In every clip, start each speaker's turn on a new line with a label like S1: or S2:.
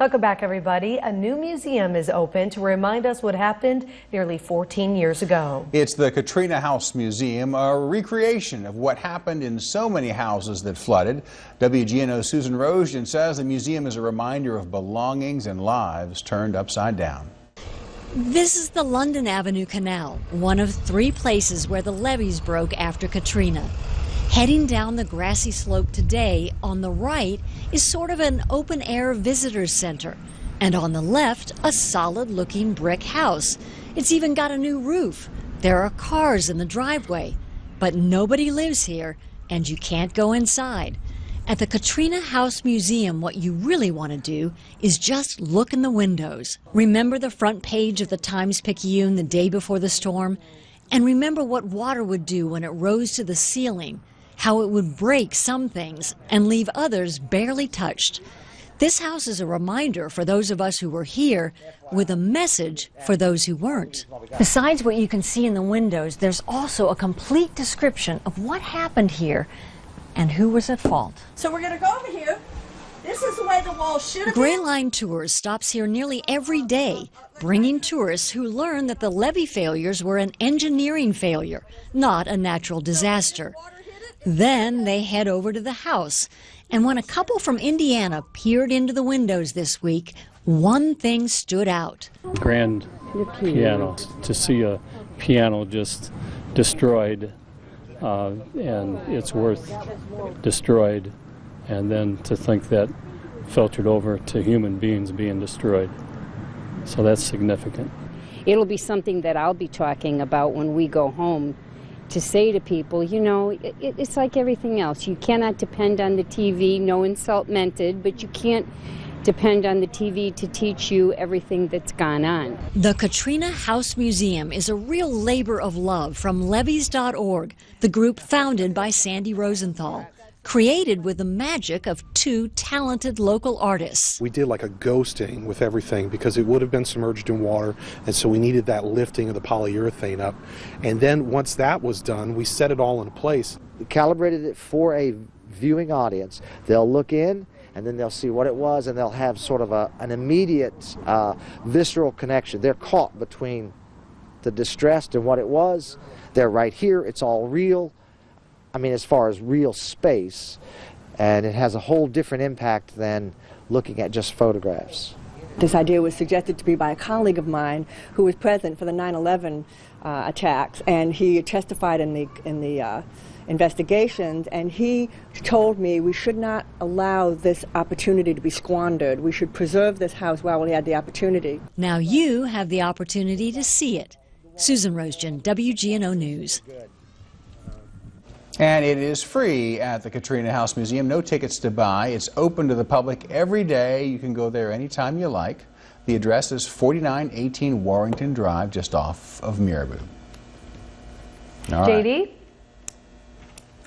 S1: Welcome back, everybody. A new museum is open to remind us what happened nearly 14 years ago.
S2: It's the Katrina House Museum, a recreation of what happened in so many houses that flooded. WGNO's Susan Roesgen says the museum is a reminder of belongings and lives turned upside down.
S3: This is the London Avenue Canal, one of 3 places where the levees broke after Katrina. Heading down the grassy slope today, on the right is sort of an open-air visitors center, and on the left, a solid-looking brick house. It's even got a new roof. There are cars in the driveway, but nobody lives here, and you can't go inside. At the Katrina House Museum, what you really want to do is just look in the windows. Remember the front page of the Times-Picayune the day before the storm? And remember what water would do when it rose to the ceiling, how it would break some things and leave others barely touched. This house is a reminder for those of us who were here, with a message for those who weren't. Besides what you can see in the windows, there's also a complete description of what happened here and who was at fault.
S4: So we're going to go over here. This is the way the wall should have been.
S3: Gray Line Tours stops here nearly every day, bringing tourists who learn that the levee failures were an engineering failure, not a natural disaster. Then they head over to the house, and when a couple from Indiana peered into the windows this week, one thing stood out.
S5: Grand piano. To see a piano just destroyed, and its worth destroyed, and then to think that filtered over to human beings being destroyed. So that's significant.
S6: It'll be something that I'll be talking about when we go home, to say to people, you know, it's like everything else. You cannot depend on the TV, no insult meant, but you can't depend on the TV to teach you everything that's gone on.
S3: The Katrina House Museum is a real labor of love from levees.org, the group founded by Sandy Rosenthal, created with the magic of 2 talented local artists.
S7: We did like a ghosting with everything because it would have been submerged in water, and so we needed that lifting of the polyurethane up. And then once that was done, we set it all in place.
S8: We calibrated it for a viewing audience. They'll look in, and then they'll see what it was, and they'll have sort of an immediate visceral connection. They're caught between the distressed and what it was. They're right here. It's all real. I mean, as far as real space, and it has a whole different impact than looking at just photographs.
S4: This idea was suggested to me by a colleague of mine who was present for the 9/11 attacks, and he testified in the investigations, and he told me we should not allow this opportunity to be squandered. We should preserve this house while we had the opportunity.
S3: Now you have the opportunity to see it. Susan Roesgen, WGNO News.
S2: And it is free at the Katrina House Museum. No tickets to buy. It's open to the public every day. You can go there anytime you like. The address is 4918 Warrington Drive, just off of Miraboo. All right.
S1: JD?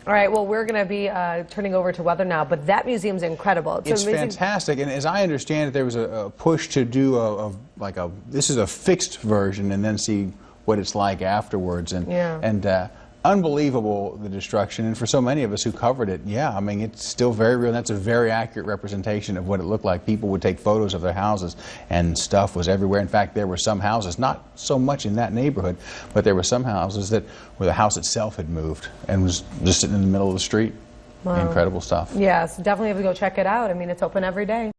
S1: All right, well, we're going to be turning over to weather now, but that museum's incredible.
S2: It's fantastic, and as I understand it, there was a push to do this is a fixed version and then see what it's like afterwards. And,
S1: yeah.
S2: Unbelievable, the destruction, and for so many of us who covered it, yeah, I mean, it's still very real. That's a very accurate representation of what it looked like. People would take photos of their houses, and stuff was everywhere. In fact, there were some houses, not so much in that neighborhood, but there were some houses where the house itself had moved and was just sitting in the middle of the street. Wow. Incredible stuff.
S1: Yes, definitely have to go check it out. I mean, it's open every day.